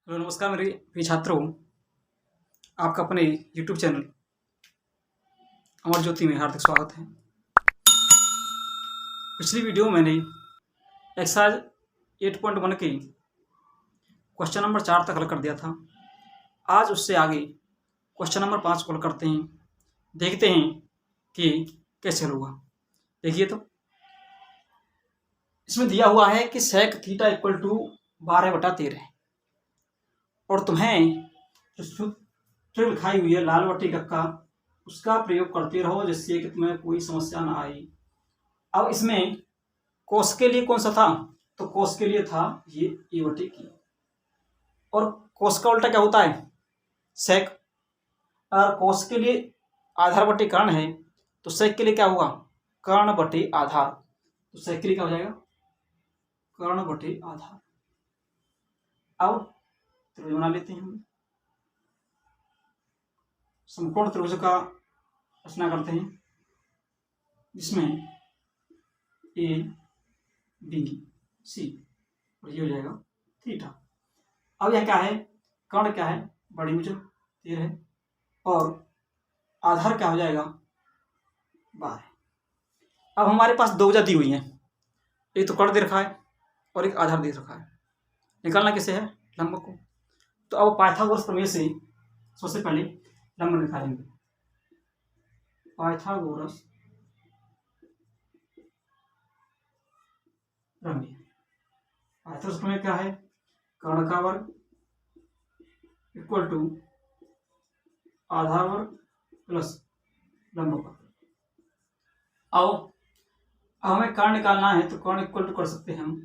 Hello नमस्कार मेरे प्रिय छात्रों। आपका अपने यूट्यूब चैनल अमर ज्योति में हार्दिक स्वागत है। पिछली वीडियो में मैंने एक्सरसाइज 8.1 के क्वेश्चन नंबर 4 तक हल कर दिया था। आज उससे आगे क्वेश्चन नंबर 5 को हल करते हैं। देखते हैं कि कैसे हल होगा। देखिए तो इसमें दिया हुआ है कि sec थीटा इक्वल टू 12/13 और तुम्हें जो सूत्र लिखाई हुई है लाल बट्टी का उसका प्रयोग करते रहो जिससे कि तुम्हें कोई समस्या ना आए। अब इसमें कोस के लिए कौन सा था, तो कोस के लिए था ये ए बटे की, और कोस का उल्टा क्या होता है सेक। और कोस के लिए आधार बटे कर्ण है तो सेक के लिए क्या होगा कर्ण बटे आधार। तो सेक के लिए क्या हो जाएगा कर्ण बटे आधार। अब त्रिभुज बना लेते हैं हम। समकोण त्रिभुज का रचना करते हैं जिसमें ए बी सी और ये हो जाएगा थीटा। अब यह क्या है कर्ण क्या है बड़ी भुजा 13 है और आधार क्या हो जाएगा 12। अब हमारे पास दो भुजा दी हुई हैं, एक तो कर्ण दे रखा है और एक आधार दे रखा है। निकालना कैसे है लंब को। तो अब पाइथागोरस प्रमेय से सबसे पहले लंब निकालेंगे। पाइथागोरस प्रमेय। पाइथागोरस प्रमेय क्या है कर्ण का वर्ग इक्वल टू आधार वर्ग प्लस लंब वर्ग। अब हमें कर्ण निकालना है तो कर्ण इक्वल टू कर सकते हैं हम।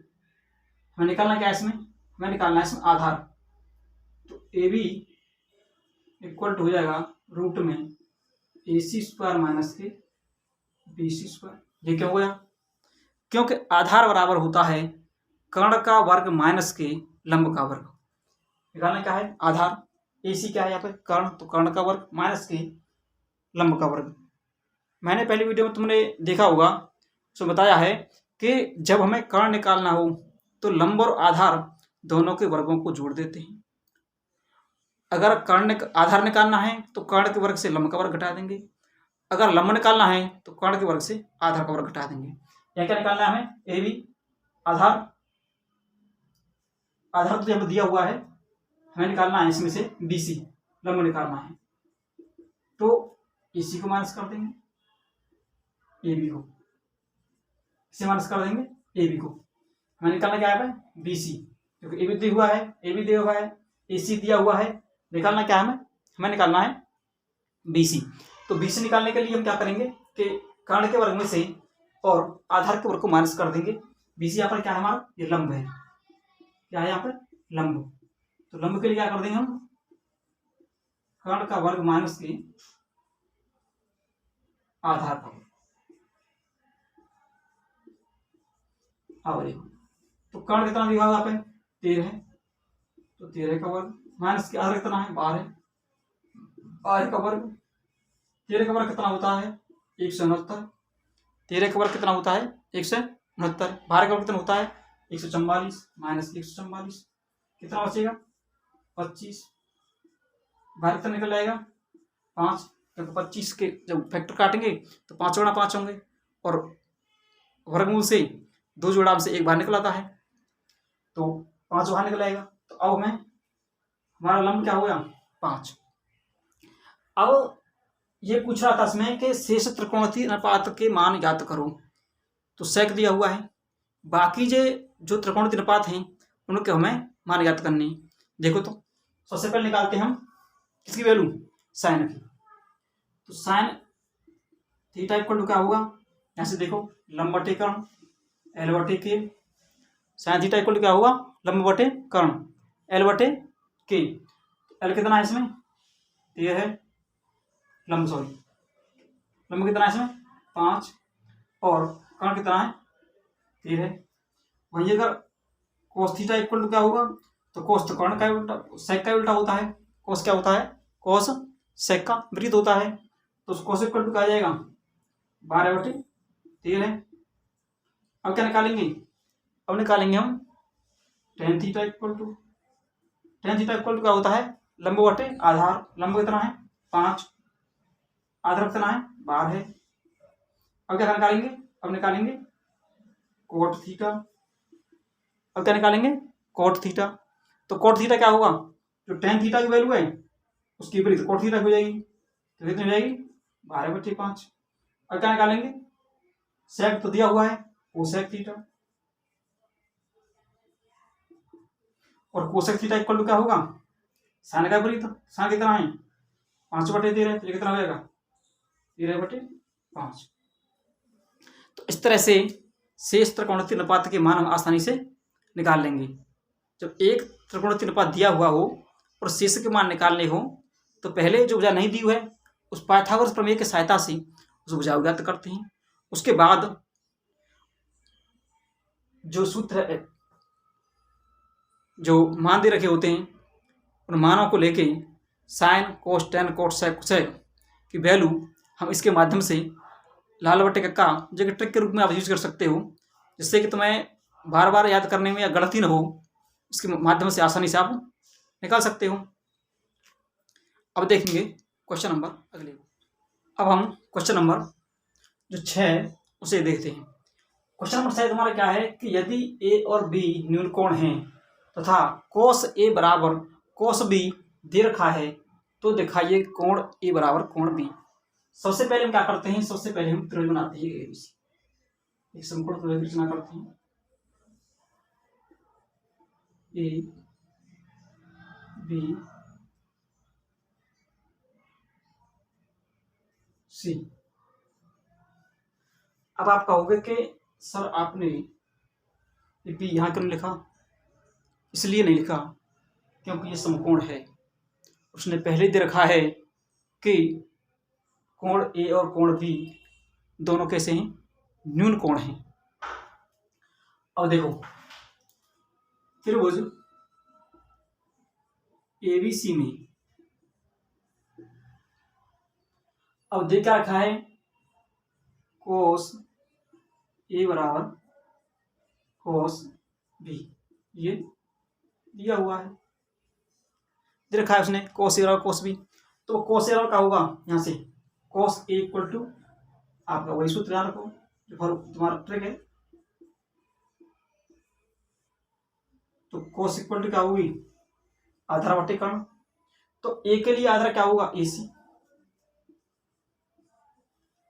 हमें निकालना क्या है इसमें, हमें निकालना है इसमें आधार। तो ए बी इक्वल टू हो जाएगा रूट में ए सी स्क्वायर माइनस के बी सी स्क्वायर। ये क्यों हो गया, क्योंकि आधार बराबर होता है कर्ण का वर्ग माइनस के लंब का वर्ग। निकालना क्या है आधार, ए सी क्या है यहाँ पे कर्ण, तो कर्ण का वर्ग माइनस के लंब का वर्ग। मैंने पहली वीडियो में तुमने देखा होगा उसमें बताया है कि जब हमें कर्ण निकालना हो तो लंब और आधार दोनों के वर्गों को जोड़ देते हैं। अगर कर्ण आधार निकालना है तो कर्ण के वर्ग से लंब का वर्ग घटा देंगे, अगर लंब निकालना है तो कर्ण के वर्ग से आधार का वर्ग घटा देंगे। यहाँ क्या निकालना है हमें ए बी आधार। आधार तो यहाँ दिया हुआ है, हमें निकालना है इसमें से बी सी लंब निकालना है। तो ए सी को माइनस कर देंगे ए बी को, इसे माइनस कर देंगे ए बी को। हमें निकालना क्या है बी सी, क्योंकि ए बी दिया हुआ है ए बी दिया हुआ है ए सी दिया हुआ है। निकालना क्या है हमें निकालना है बी सी। तो बी सी निकालने के लिए हम क्या करेंगे कि कर्ण के वर्ग में से और आधार के वर्ग को माइनस कर देंगे। बी सी यहाँ पर क्या है हमारा ये लंब है, क्या है यहाँ पर लंब। तो लंब के लिए क्या कर देंगे हम कर्ण का वर्ग माइनस के आधार का। अब देखो तो कर्ण कितना दिया हुआ यहाँ पे 13 है, तो 13 का वर्ग माइनस के आधार कितना है 12 का वर्ग। 13 का वर्ग कितना होता है 169। 13 का वर्ग कितना होता है 169। 12 का वर्ग कितना होता है 144 माइनस 144 कितना बचेगा 25। 12 कितना निकल जाएगा 5, क्योंकि 25 के जब फैक्टर काटेंगे तो 5 जोड़ा 5 होंगे और वर्गमूल से 2 जोड़ा से 1 बाहर निकल आता है तो 5 बाहर निकल आएगा। तो अब हमें हमारा लंब क्या हो गया 5। अब ये पूछ रहा था इसमें कि शेष त्रिकोणमितीय अनुपात के मान ज्ञात करो। तो सेक दिया हुआ है, बाकी जो त्रिकोणमितीय अनुपात हैं उनके हमें मान ज्ञात करने। देखो तो सबसे पहले निकालते हैं हम किसकी वैल्यू साइन की। तो साइन थीटा इक्वल टू क्या होगा यहाँ से देखो लंब बटे कर्ण एल बटे के। साइन थीटा इक्वल टू क्या होगा लंब बटे कर्ण एल बटे के। एल कितना है इसमें 13 है, लंब कितना है इसमें 5 और कर्ण कितना है 13 है। वहीं अगर कोस थीटा इक्वल टू क्या होगा तो कोस तो कर्ण का उल्टा सेक का उल्टा होता है। कोस क्या होता है कोस सेक का विपरीत होता है। तो कोस इक्वल टू क्या आ जाएगा 12/13। अब क्या निकालेंगे, अब निकालेंगे हम tan theta equal to tan theta equal to क्या होता है, लंब बटे आधार। लंब कितना है 5, आधार कितना है 12 है। अब क्या निकालेंगे, अब निकालेंगे कोट थीटा। अब क्या निकालेंगे कोट थीटा। तो कोट थीटा क्या होगा, जो tan थीटा की वैल्यू है उसकी विपरीत कोट थीटा हो जाएगी, तो कितनी हो जाएगी 12/5। अब क्या निकालेंगे, सेक तो दिया हुआ है कोसेक थीटा, और कोसेक थीटा इक्वल टू क्या होगा साइन का विपरीत। साइन कितना है 5/13, तो ये कितना हो जाएगा 13/5। तो इस तरह से शेष त्रिकोणमितीय अनुपात के मान हम आसानी से निकाल लेंगे। जब एक त्रिकोणमितीय अनुपात दिया हुआ हो और शेष के मान निकालने हो तो पहले जो भुजा नहीं दी हुई है उस पाइथागोरस प्रमेय की सहायता से उस भुजा को ज्ञात करते हैं। उसके बाद जो सूत्र है, जो मान दे रखे होते हैं उन मानों को लेके sine cos tan cot sec cosec की वैल्यू हम इसके माध्यम से लाल बटे का जो कि ट्रिक के रूप में आप यूज कर सकते हो, जिससे कि तुम्हें बार बार याद करने में या गलती न हो, इसके माध्यम से आसानी से आप निकाल सकते हो। अब देखेंगे क्वेश्चन नंबर अगले। अब हम क्वेश्चन नंबर जो 6 उसे देखते हैं। क्वेश्चन नंबर 6 तुम्हारा क्या है कि यदि ए और बी न्यून कोण हैं तथा कोस ए बराबर कोस बी दे रखा है तो दिखाइए कोण ए बराबर कोण बी। सबसे पहले हम क्या करते हैं, सबसे पहले हम त्रिभुज बनाते हैं एबीसी, एक समकोण त्रिभुज रचना करते हैं ए बी सी। अब आप कहोगे कि सर आपने बी यहाँ क्यों लिखा, इसलिए नहीं लिखा क्योंकि ये समकोण है। उसने पहले दे रखा है कि कोण ए और कोण बी दोनों कैसे हैं, न्यून कोण हैं। अब देखो त्रिभुज एबीसी में अब दे क्या रखा है, कोस ए बराबर कोस बी, ये दिया हुआ है, दे रखा है उसने कोस ए बराबर कोस बी। तो कोस ए बराबर क्या होगा, यहाँ से कोस ए इक्वल टू आपका वही सूत्र याद रखो जो तुम्हारा ट्रिक है। तो कोस इक्वल टू क्या होगी आधार बटे कर्ण। तो ए के लिए आधार क्या होगा एसी,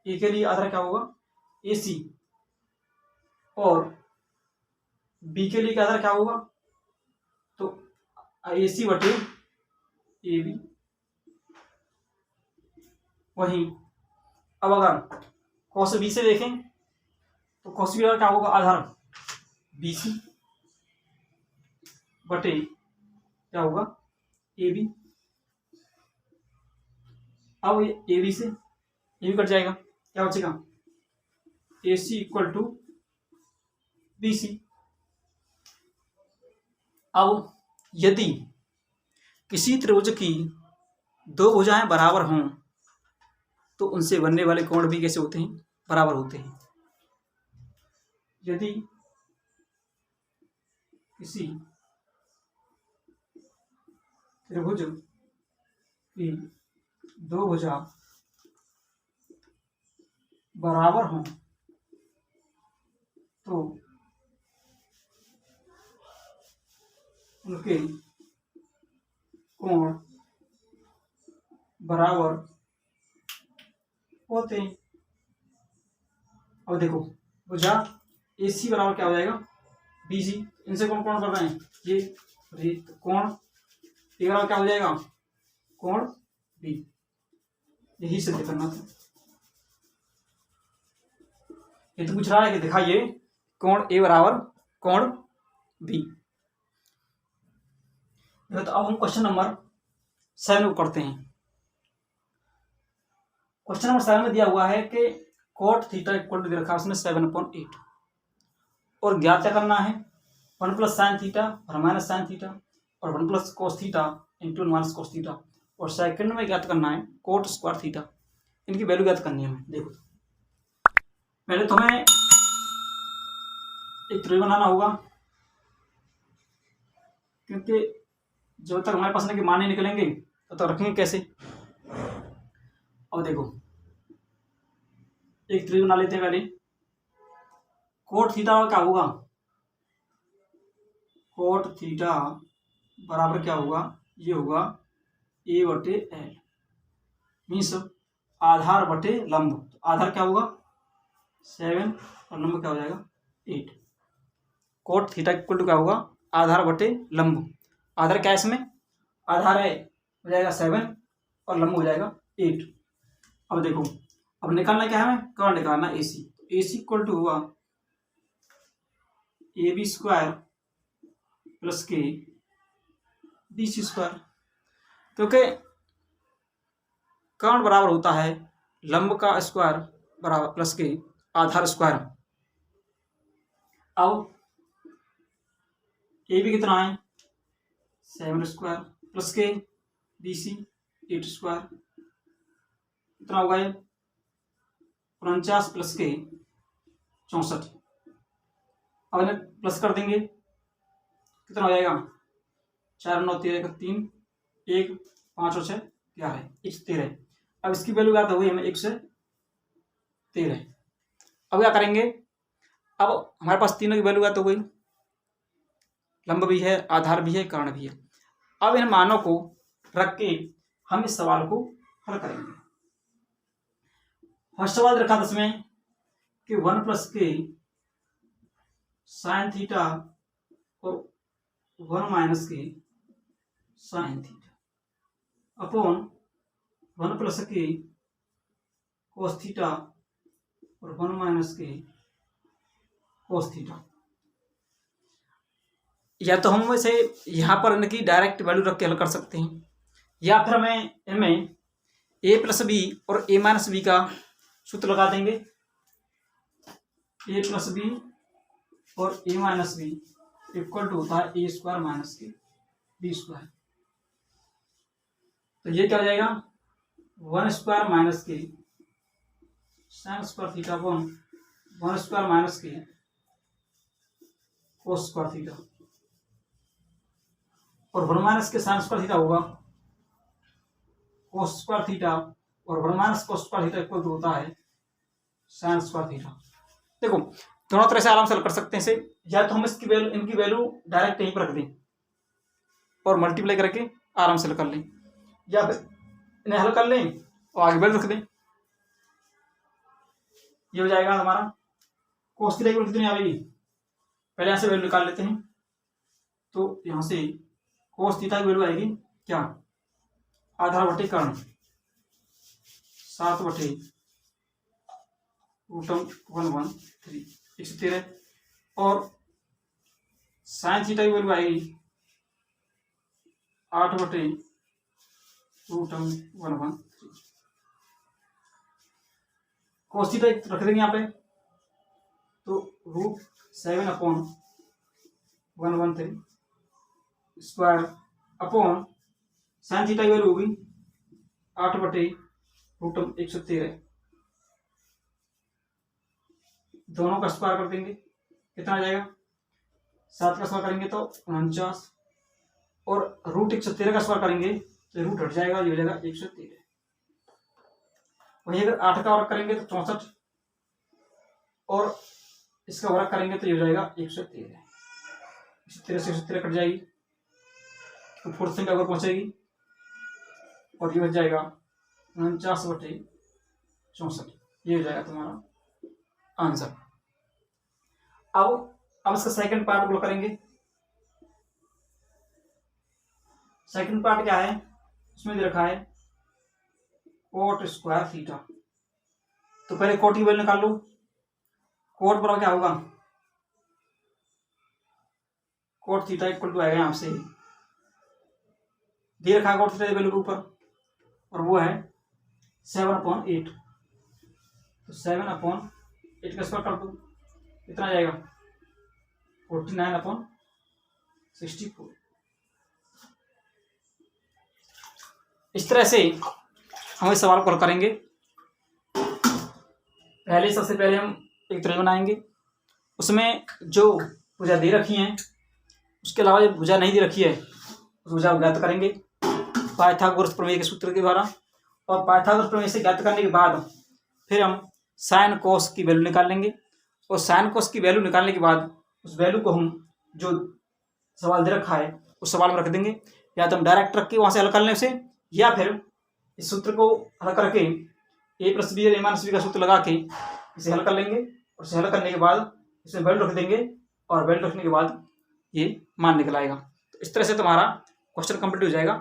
ए के लिए आधार क्या होगा एसी, और बी के लिए आधार क्या होगा तो एसी बटे ए बी। वहीं अब अगर कॉस बी से देखें तो कॉस बी क्या होगा आधार बीसी बटे क्या होगा ए बी। अब ए बी से ए भी कट जाएगा, क्या बचेगा ए सी इक्वल टू बी सी। अब यदि किसी त्रिभुज की दो भुजाएं बराबर हों तो उनसे बनने वाले कोण भी कैसे होते हैं, बराबर होते हैं। यदि किसी त्रिभुज की दो भुजा बराबर हों तो उनके कोण बराबर होते हैं। अब देखो भुजा ए सी बराबर क्या हो जाएगा बी सी, इनसे कौन कौन कर रहे हैं ये कोण ए बराबर क्या हो जाएगा कोण बी, यही सिद्ध करना था। ये तो पूछ रहा है कि दिखाइए कोण ए बराबर कोण बी। तो अब हम क्वेश्चन नंबर 7 को करते हैं। क्वेश्चन नंबर 7 में दिया हुआ है कि कोट थीटा इक्वल टू दे रखा है उसने 7/8 और ज्ञात क्या करना है 1 प्लस साइन थीटा और माइनस साइन थीटा और 1 plus cos theta into minus cos theta, और सेकंड में ज्ञात करना है कोट स्क्वायर थीटा। इनकी वैल्यू ज्ञात करनी है हमें। देखो पहले तुम्हें एक त्रिभुज बनाना होगा, क्योंकि जब तक हमारे पास ना कि मान नहीं निकलेंगे तो रखेंगे कैसे। अब देखो एक त्रिभुज बना लेते हैं पहले। कोट थीटा क्या होगा, कोट थीटा बराबर क्या होगा, ये होगा ए बटे एल, मीन्स आधार बटे लंब। तो आधार क्या होगा 7 और लंब क्या हो जाएगा 8। कोट थीटा इक्वल टू क्या होगा आधार बटे लंब। आधार क्या है इसमें, आधार है हो जाएगा 7 और लंब हो जाएगा 8। अब देखो अब निकालना क्या है हमें, कर्ण निकालना ए सी। तो ए सी इक्वल टू हुआ ए बी स्क्वायर प्लस के बी सी स्क्वायर, क्योंकि कर्ण बराबर होता है लंब का स्क्वायर बराबर प्लस के आधार स्क्वायर। अब ए बी कितना है 7 स्क्वायर प्लस के बी सी 8 स्क्वायर, कितना होगा ये 49 प्लस के 64। अब इन्हें प्लस कर देंगे, कितना हो जाएगा 4 9 13 3 1 5 और 6 11 113। अब इसकी वैल्यू याद हो गई हमें 113। अब क्या करेंगे, अब हमारे पास तीनों की वैल्यू याद हो गई, लंब भी है आधार भी है कर्ण भी है। अब इन मानों को रख के हम इस सवाल को हल करेंगे। फर्स्ट सवाल रखा था इसमें कि 1 प्लस के साइन थीटा और 1 माइनस के साइन थीटा अपॉन 1 प्लस के कोस थीटा और 1 माइनस के कोस थीटा। या तो हम इसे यहाँ पर इनकी डायरेक्ट वैल्यू रख के हल कर सकते हैं, या फिर हमें इनमें ए प्लस बी और ए माइनस बी का सूत्र लगा देंगे। ए प्लस बी और ए माइनस बी इक्वल टू होता है ए स्क्वायर माइनस के बी स्क्वायर। तो ये क्या हो जाएगा 1 स्क्वायर माइनस के sine square theta upon 1 square minus के कोस स्क्वायर थीटा, और 1 माइनस के साइन स्क्वायर थीटा होगा कोस स्क्वायर थीटा, और 1 minus cos square theta equal to होता है साइन स्क्वायर थीटा। देखो दोनों तरह से आराम से हल कर सकते हैं इसे, या तो हम इसकी वैल्यू इनकी वैल्यू डायरेक्ट यहीं पर रख दें और मल्टीप्लाई करके आराम से हल कर लें, या फिर इन्हें हल कर लें और आगे वैल्यू रख दें। ये हो जाएगा हमारा कोस थीटा की वैल्यू कितनी आएगी, पहले यहाँ से वैल्यू निकाल लेते हैं। तो यहाँ से कोस थीटा की वैल्यू आएगी क्या आधार बटे कर्ण 7 बटे √113 113, और साइन थीटा की वैल्यू आएगी 8 बटे √113। कोस थीटा रख देंगे यहाँ पे, तो √7/113 स्क्वायर अपॉन साइन थीटा की वैल्यू होगी 8 बटे √113। दोनों का स्क्वायर कर देंगे, कितना आ जाएगा 7 का स्क्वायर करेंगे तो 49, और √113 का स्क्वायर करेंगे तो रूट हट जाएगा, ये हो जाएगा 113। वहीं अगर 8 का वर्ग करेंगे तो 64, और इसका वर्ग करेंगे तो ये हो जाएगा 113। 113 से 113 कट जाएगी तो फोर्थ संख्या ऊपर पहुंचेगी, और ये बच जाएगा 49 बटे 64। ये हो जाएगा तुम्हारा आंसर। अब इसका सेकंड पार्ट को करेंगे। सेकंड पार्ट क्या है, उसमें दे रखा है कोट स्क्वायर थीटा। तो पहले कोट की वैल्यू निकाल लो। कोट बराबर क्या होगा, कोट थीटा इक्वल टू आएगा यहाँ से दे रखा है कोट थीटा वैल्यू के ऊपर, और वो है 7/8। तो 7/8 का स्क्वायर कर दो, कितना आ जाएगा 49/64। इस तरह से हम इस सवाल को हल करेंगे। सबसे पहले हम एक त्रिभुज बनाएंगे, उसमें जो भुजा दे रखी हैं उसके अलावा जो भुजा नहीं दे रखी है उस ऊर्जा को ज्ञात करेंगे पाइथागोरस प्रमेय के सूत्र के द्वारा। और पाइथागोरस प्रमेय से ज्ञात करने के बाद फिर हम साइन कोस की वैल्यू निकाल लेंगे। और साइन कोस की वैल्यू निकालने के बाद उस वैल्यू को हम जो सवाल दे रखा है उस सवाल में रख देंगे, या तो हम डायरेक्ट रख के वहाँ से हल कर लें उसे, या फिर इस सूत्र को हल करके ए प्लस बी और ए माइनस बी का सूत्र लगा के इसे हल कर लेंगे। और इसे हल करने के बाद इसमें वैल्यू रख देंगे, और वैल्यू रखने के बाद ये मान निकल आएगा। तो इस तरह से तुम्हारा क्वेश्चन कंप्लीट हो जाएगा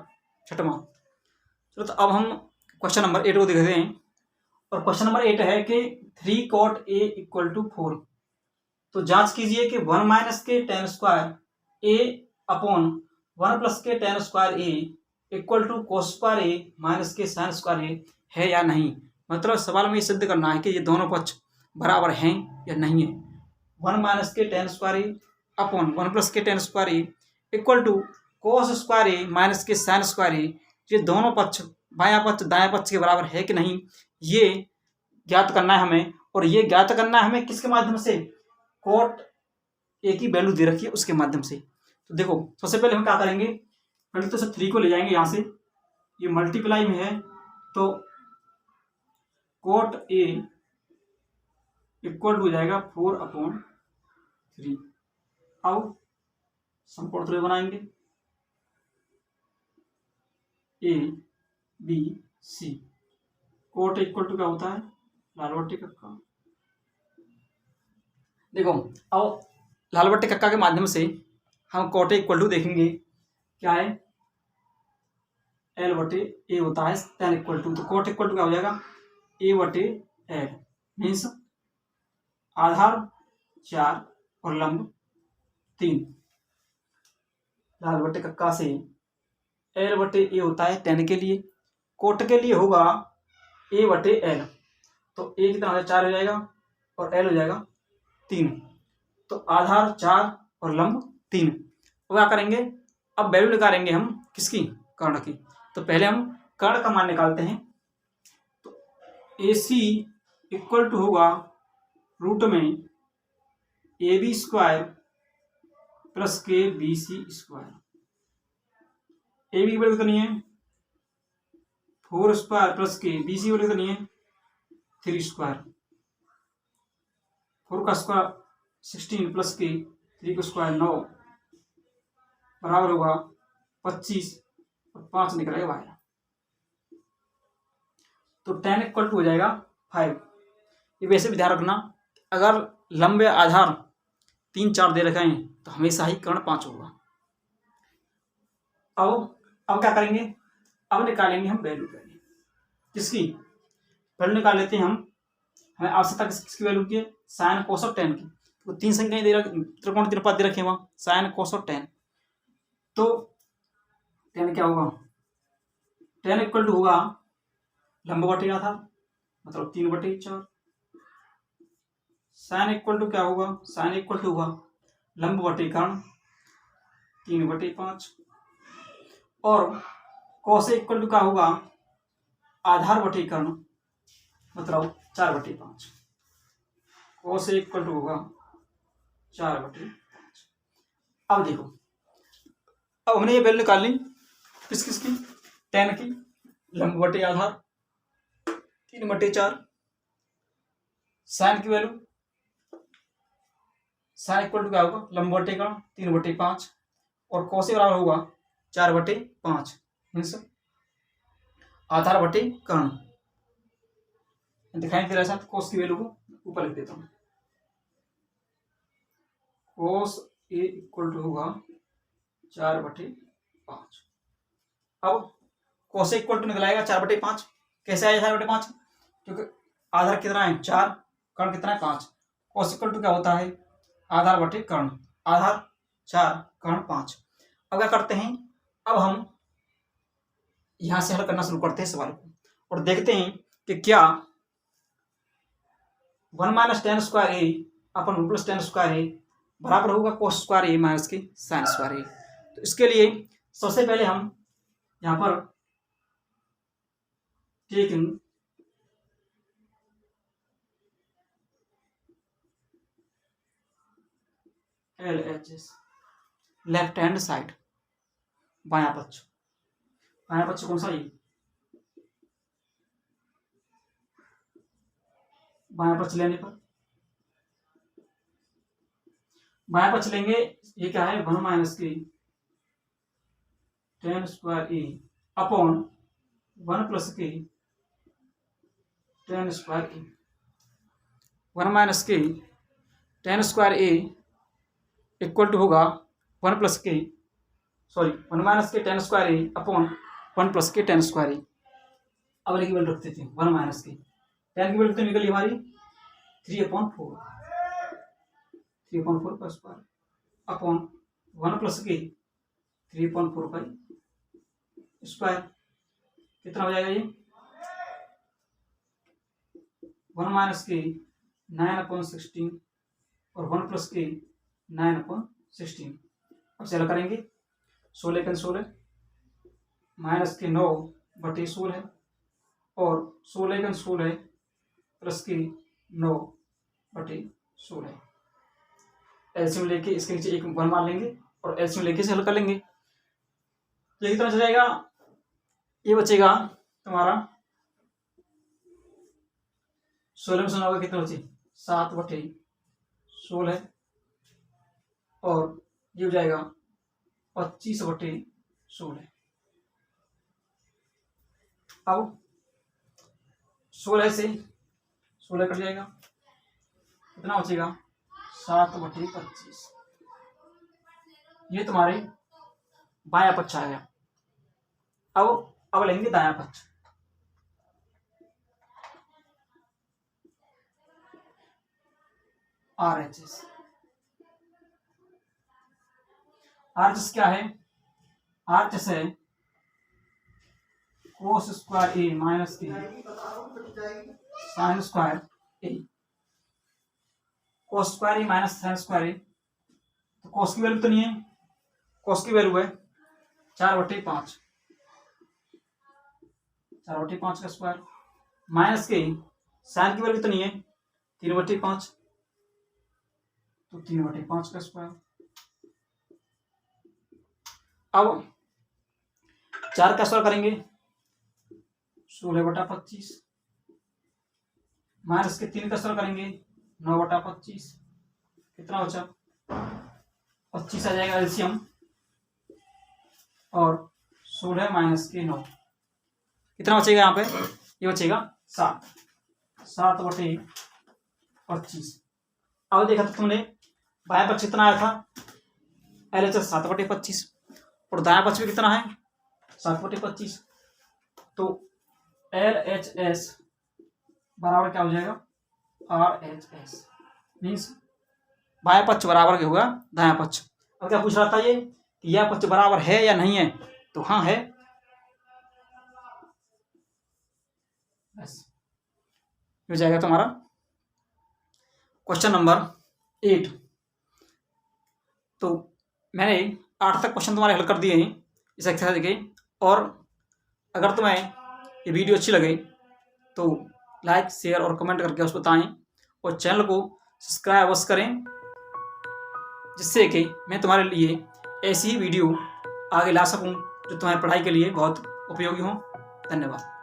6वां। चलो तो अब हम क्वेश्चन नंबर 8 को देखते हैं। और क्वेश्चन नंबर 8 है कि 3 cot a इक्वल टू 4। तो जांच कीजिए कि 1 माइनस के tan square a upon 1 plus के tan square a equal to cos square a minus के sin स्क्वायर a है या नहीं। मतलब सवाल में ये सिद्ध करना है कि ये दोनों पक्ष बराबर हैं या नहीं है। 1 माइनस के tan square a upon 1 plus के tan square a equal to cos square a minus के sin स्क्वायर a, ये दोनों पक्ष बायां पक्ष दायां पक्ष के बराबर है कि नहीं, ये ज्ञात करना है हमें। और ये ज्ञात करना है हमें किसके माध्यम से, कोट ए की वैल्यू दे रखी है उसके माध्यम से। तो देखो सबसे पहले हम क्या करेंगे, पहले तो सब 3 को ले जाएंगे यहाँ से, ये मल्टीप्लाई में है तो कोट ए इक्वल हो जाएगा 4/3। अब समकोण त्रिभुज बनाएंगे A B C. Cot equal to क्या होता है, लाल बट्टी कक्का। देखो अब लाल बट्टी कक्का के माध्यम से हम कोट इक्वल टू देखेंगे क्या है, L/A होता है tan इक्वल टू। तो कोट इक्वल टू क्या हो जाएगा, A/L मीन्स आधार 4 और लंब 3। लाल बट्टी कक्का से L/A होता है tan के लिए, कोट के लिए होगा A/L। तो A कितना हो जाएगा, 4 हो जाएगा, और L हो जाएगा 3। तो आधार 4 और लंब 3। तो क्या करेंगे, अब वैल्यू निकालेंगे हम किसकी, कर्ण की। तो पहले हम कर्ण का मान निकालते हैं। तो AC इक्वल टू होगा रूट में AB स्क्वायर प्लस के BC स्क्वायर। AB की वैल्यू कितनी है 4 स्क्वायर प्लस के, BC की वैल्यू कितनी है 3 स्क्वायर। 4 का स्क्वायर 16 प्लस के 3 का स्क्वायर 9 बराबर होगा 25 और 5 निकलेगा बाहर। तो tan इक्वल टू हो जाएगा 5। ये वैसे भी ध्यान रखना, अगर लंबे आधार 3 4 दे रखे हैं तो हमेशा ही कर्ण 5 होगा। अब क्या करेंगे, अब निकालेंगे हम वैल्यू किसकी, वैल्यू निकाल लेते हैं हम। हमें आवश्यकता किसकी वैल्यू की है, साइन कोस और tan की। तो 3 संख्याएं दे रखी, त्रिकोण त्रिपद दे रखे वहाँ, साइन कोस और tan। तो tan क्या होगा, tan इक्वल टू होगा लंब बटे आधार मतलब 3/4। साइन इक्वल टू क्या होगा, साइन इक्वल टू होगा लंब बटे कर्ण 3/5। और कोस इक्वल टू क्या होगा, आधार बटे कर्ण मतलब 4/5। कोस इक्वल टू होगा 4/5। अब देखो, अब हमने ये वैल्यू निकाल ली किसकी, tan की, लंब बटे आधार 3/4। साइन की वैल्यू, साइन इक्वल टू क्या होगा लंब बटे कर्ण 3/5, और कोस बराबर होगा 4/5 मीन्स आधार बटे कर्ण। दिखाई दे रहा है, कोस की वैल्यू को ऊपर लिख देता हूं, कोस ए इक्वल टू होगा 4/5। अब कोस इक्वल टू निकलाएगा 4/5। कैसे आया 4/5, क्योंकि आधार कितना है 4, कर्ण कितना है 5। कोस इक्वल टू क्या होता है आधार बटे कर्ण, आधार 4 कर्ण 5। अब क्या करते हैं, अब हम यहां से हल करना शुरू करते हैं सवाल को, और देखते हैं कि क्या 1 माइनस tan स्क्वायर ए अपन 1 प्लस tan स्क्वायर ए बराबर होगा कोस स्क्वायर ए माइनस के साइन स्क्वायर ए। तो इसके लिए सबसे पहले हम यहाँ पर taking LHS left hand side, बायां पक्ष। बायां पक्ष कौन सा? ये बायां पक्ष लेने पर बायां पक्ष लेंगे, ये क्या है 1 माइनस की tan square A upon 1 plus की tan स्क्वायर ए। 1 माइनस की tan square A equal to होगा 1 प्लस की 1 माइनस के tan square A upon 1 plus के tan स्क्वायर ए। अब वाली की वैल्यू रखते थे 1 माइनस की tan की वैल्यू कितनी निकली हमारी 3/4 का स्क्वायर अपॉन 1 प्लस की 3/4 का स्क्वायर। कितना हो जाएगा ये 1 माइनस की 9/16 और 1 प्लस की 9/16। अब चल करेंगे 16 का 16 माइनस के 9/16 और 16 का 16 प्लस की 9/16। एलसीएम लेके इसके नीचे एक 1 मार लेंगे और एलसीएम लेके इसे हल कर लेंगे। तो ये कितना बच जाएगा, ये बचेगा तुम्हारा 16 में से 9 कितना बचे 7/16 और ये हो जाएगा 25/16। अब 16 से 16 कट जाएगा, कितना बचेगा 7/25। ये तुम्हारे बायां पक्ष आ गया। अब लेंगे दायां पक्ष। RHS क्या है? RHS है कोस स्क्वायर ए माइनस की साइन स्क्वायर ए। कोस स्क्वायर ए माइनस साइन स्क्वायर ए, तो कोस की वैल्यू तो नहीं है, कोस की वैल्यू है 4/5 का स्क्वायर माइनस के साइन की वैल्यू तो नहीं है 3/5 तो 3/5 का स्क्वायर। अब 4 का स्क्वायर करेंगे 16/25 माइनस के 3 का स्क्वायर करेंगे 9/25। कितना बचा 25 आ जाएगा एलसीएम और 16 माइनस के 9 कितना बचेगा यहाँ पे, ये बचेगा 7/25। अब देखा तो तुमने बायां पक्ष कितना आया था LHS 7/25 और दायां पक्ष भी कितना है 7/25। तो LHS बराबर क्या हो जाएगा RHS मीन्स बायां पक्ष बराबर होगा दायां पक्ष। अब क्या पूछ रहा था ये कि यह पक्ष बराबर है या नहीं है, तो हाँ है। बस हो जाएगा तुम्हारा क्वेश्चन नंबर 8। तो मैंने 8 तक क्वेश्चन तुम्हारे हल कर दिए हैं इस एक्सरसाइज के। और अगर तुम्हें ये वीडियो अच्छी लगे तो लाइक शेयर और कमेंट करके उसको बताएं और चैनल को सब्सक्राइब अवश्य करें, जिससे कि मैं तुम्हारे लिए ऐसी ही वीडियो आगे ला सकूं जो तुम्हारी पढ़ाई के लिए बहुत उपयोगी हो। धन्यवाद।